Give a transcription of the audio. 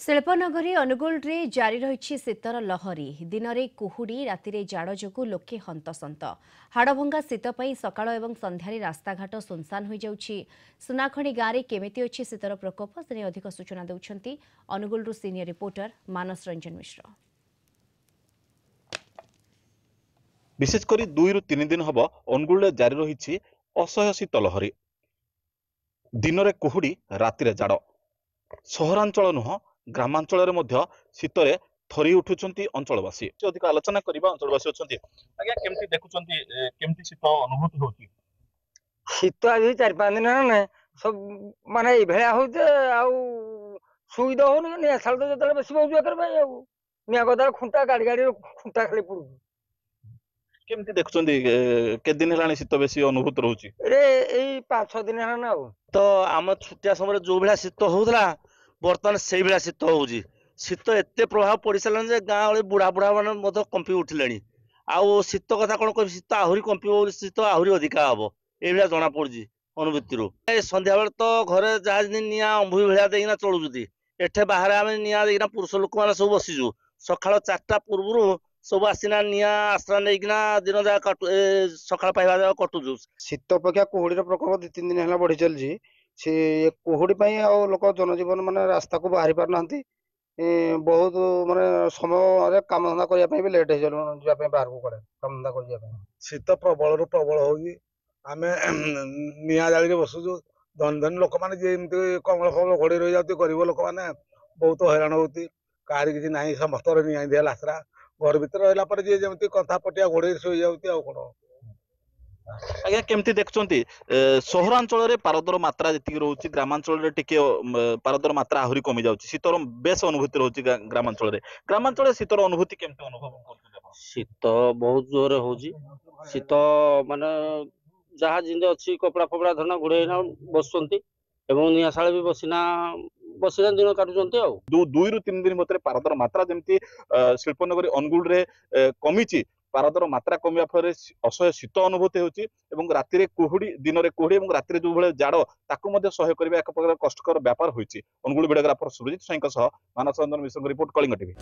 ଶିଳ୍ପନଗରୀ ଅନୁଗୁଳରେ ଜାରି ରହିଛି ଶୀତର ଲହରୀ। ଦିନରେ କୁହୁଡ଼ି, ରାତିରେ ଜାଡ଼ ଯୋଗୁଁ ଲୋକେ ହନ୍ତସନ୍ତ। ହାଡ଼ଭଙ୍ଗା ଶୀତ ପାଇଁ ସକାଳ ଏବଂ ସନ୍ଧ୍ୟାରେ ରାସ୍ତାଘାଟ ସୁନସାନ ହୋଇଯାଉଛି। ସୁନାଖଣି ଗାଁରେ କେମିତି ଅଛି ଶୀତର ପ୍ରକୋପ, ସେ ନେଇ ଅଧିକ ସୂଚନା ଦେଉଛନ୍ତି ଅନୁଗୁଳରୁ ସିନିୟର ରିପୋର୍ଟର ମାନସ ରଞ୍ଜନ ମିଶ୍ର। ବିଶେଷକରି 2 ରୁ 3 ଦିନ ହେବ ଅନୁଗୁଳରେ ଜାରି ରହିଛି ଅସହ୍ୟ ଶୀତ ଲହରୀ। ଦିନରେ କୁହୁଡ଼ି, ରାତିରେ ଜାଡ଼। ସହରାଞ୍ଚଳ ନୁହଁ, ଗ୍ରାମାଞ୍ଚଳରେ ମଧ୍ୟ ଶୀତରେ ଥରି ଉଠୁଛନ୍ତି ଅଞ୍ଚଳବାସୀ। ଅଧିକ ଆଲୋଚନା କରିବା ଅଞ୍ଚଳବାସୀ ଅଛନ୍ତି। ଆଜ୍ଞା, କେମିତି ଦେଖୁଛନ୍ତି, କେମିତି ଶୀତ ଅନୁଭୂତି ହଉଛି? ଶୀତ ଆଜି 4-5 ଦିନ ହେଲାଣି ସବୁ ମାନେ ଏଇଭଳିଆ ହଉଛି ଆଉ ସୁବିଧା ହଉନି। ନିଆଁ ଶାଳ ତ ଯେତେବେଳେ ବେଶୀ ବହୁତ ଏକର ପାଇଁ ଆଉ ନିଆଁ କଦାଳ ଖୁଣ୍ଟା ଗାଡିର ଖୁଣ୍ଟା ଖାଲି ପଡୁଛି। କେମିତି ଦେଖୁଛନ୍ତି, କେତେ ଦିନ ହେଲାଣି ଶୀତ ବେଶୀ ଅନୁଭୂତ ରହୁଛି? ଏଇ 5-6 ଦିନ ହେଲାଣି ଆଉ। ତ ଆମ ଛୁଟିଆ ସମୟରେ ଯୋଉ ଭଳିଆ ଶୀତ ହଉଥିଲା, ବର୍ତ୍ତମାନ ସେଇଭଳିଆ ଶୀତ ହଉଛି। ଶୀତ ଏତେ ପ୍ରଭାବ ପଡି ସାରିଲାଣି ଯେ ଗାଁ ଭଳି ବୁଢା ମାନେ ମଧ୍ୟ କମ୍ପି ଉଠିଲେଣି। ଆଉ ଶୀତ କଥା କଣ କହିବି, ଶୀତ ଆହୁରି କମ୍ପିବ, ଶୀତ ଆହୁରି ଅଧିକା ହବ, ଏଇଭଳିଆ ଜଣା ପଡୁଛି ଅନୁଭୂତିରୁ। ଏ ସନ୍ଧ୍ୟାବେଳେ ତ ଘରେ ଯାହା ଯେମିତି ନିଆଁ ଅମ୍ଭୁଇ ଭଳିଆ ଦେଇକିନା ଚଳୁଛନ୍ତି। ଏଠେ ବାହାରେ ଆମେ ନିଆଁ ଦେଇକିନା ପୁରୁଷ ଲୋକମାନେ ସବୁ ବସିଛୁ। ସକାଳ 4ଟା ପୂର୍ବରୁ ସବୁ ଆସିନା ନିଆଁ ଆଶ୍ରା ନେଇକିନା ଦିନ ଯାକ ସକାଳ ପାଇବା ଯାକ କଟୁଛୁ। ଶୀତ ଅପେକ୍ଷା କୁହୁଡିର ପ୍ରକୋପ 2-3 ଦିନ ହେଲା ବଢି ଚାଲିଛି। ସେ କୁହୁଡି ପାଇଁ ଆଉ ଲୋକ ଜନଜୀବନ ମାନେ ରାସ୍ତାକୁ ବାହାରି ପାରୁନାହାନ୍ତି। ବହୁତ ମାନେ ସମୟରେ କାମଧନ୍ଦା କରିବା ପାଇଁ ବି ଲେଟ୍ ହେଇଯାଉଛି, ଯିବା ପାଇଁ ବାହାରକୁ କୁଆଡେ କାମଧନ୍ଦା କରିବା ପାଇଁ। ଶୀତ ପ୍ରବଳରୁ ପ୍ରବଳ ହଉଛି। ଆମେ ନିଆଁ ଜାଳିକି ବସୁଛୁ। ଧନୀ ଧନୀ ଲୋକମାନେ ଯିଏ ଏମିତି କମଳ ଫମଳ ଘୋଡେଇ ରହିଯାଉଛି, ଗରିବ ଲୋକମାନେ ବହୁତ ହଇରାଣ ହଉଛି। କାହାରି କିଛି ନାହିଁ, ସମସ୍ତଙ୍କର ନିଆଁ ଦିଆ ଲାସରା। ଘର ଭିତରେ ରହିଲା ପରେ ଯିଏ ଯେମିତି କନ୍ଥା ପଟିଆ ଘୋଡେଇ ଶୋଇଯାଉଛି ଆଉ କଣ। ଆଜ୍ଞା, କେମିତି ଦେଖୁଛନ୍ତି, ସହରାଞ୍ଚଳରେ ପାରଦର ମାତ୍ରା ଯେତିକି ରହୁଛି, ଗ୍ରାମାଞ୍ଚଳରେ ଟିକେ ପାରଦର ମାତ୍ରା ଆହୁରି କମି ଯାଉଛି। ଶୀତର ବେଶ ଅନୁଭୂତି ରହୁଛି ଗ୍ରାମାଞ୍ଚଳରେ। ଗ୍ରାମାଞ୍ଚଳରେ ଶୀତର ଅନୁଭୂତି କେମିତି ଅନୁଭବ କରୁଛନ୍ତି ଆପଣ? ଶୀତ ବହୁତ ଜୋରରେ ହଉଛି। ଶୀତ ମାନେ ଯାହା ଯେମିତି ଅଛି କପଡା ଫପଡା ଧରିନା ଘୋଡେଇନା ବସୁଛନ୍ତି ଏବଂ ନିଆଁ ଶାଳ ବି ବସିନା ଦିନ କାଟୁଛନ୍ତି ଆଉ। 2 ରୁ 3 ଦିନ ଭିତରେ ପାରଦର ମାତ୍ରା ଯେମିତି ଶିଳ୍ପନଗରୀ ଅନୁଗୁଳରେ କମିଛି, ପାରଦର ମାତ୍ରା କମିବା ଫଳରେ ଅସହ୍ୟ ଶୀତ ଅନୁଭୂତି ହେଉଛି ଏବଂ ରାତିରେ କୁହୁଡି, ଦିନରେ କୁହୁଡି ଏବଂ ରାତିରେ ଯୋଉ ଭଳି ଜାଡ, ତାକୁ ମଧ୍ୟ ସହ୍ୟ କରିବା ଏକ ପ୍ରକାର କଷ୍ଟକର ବ୍ୟାପାର ହୋଇଛି। ଅନୁଗୁଳ ଭିଡିଓଗ୍ରାଫର ସୁରଜିତ ସ୍ୱାଇଁଙ୍କ ସହ ମାନସ ରଞ୍ଜନ ମିଶ୍ରଙ୍କ ରିପୋର୍ଟ, କଳିଙ୍ଗ ଟିଭି।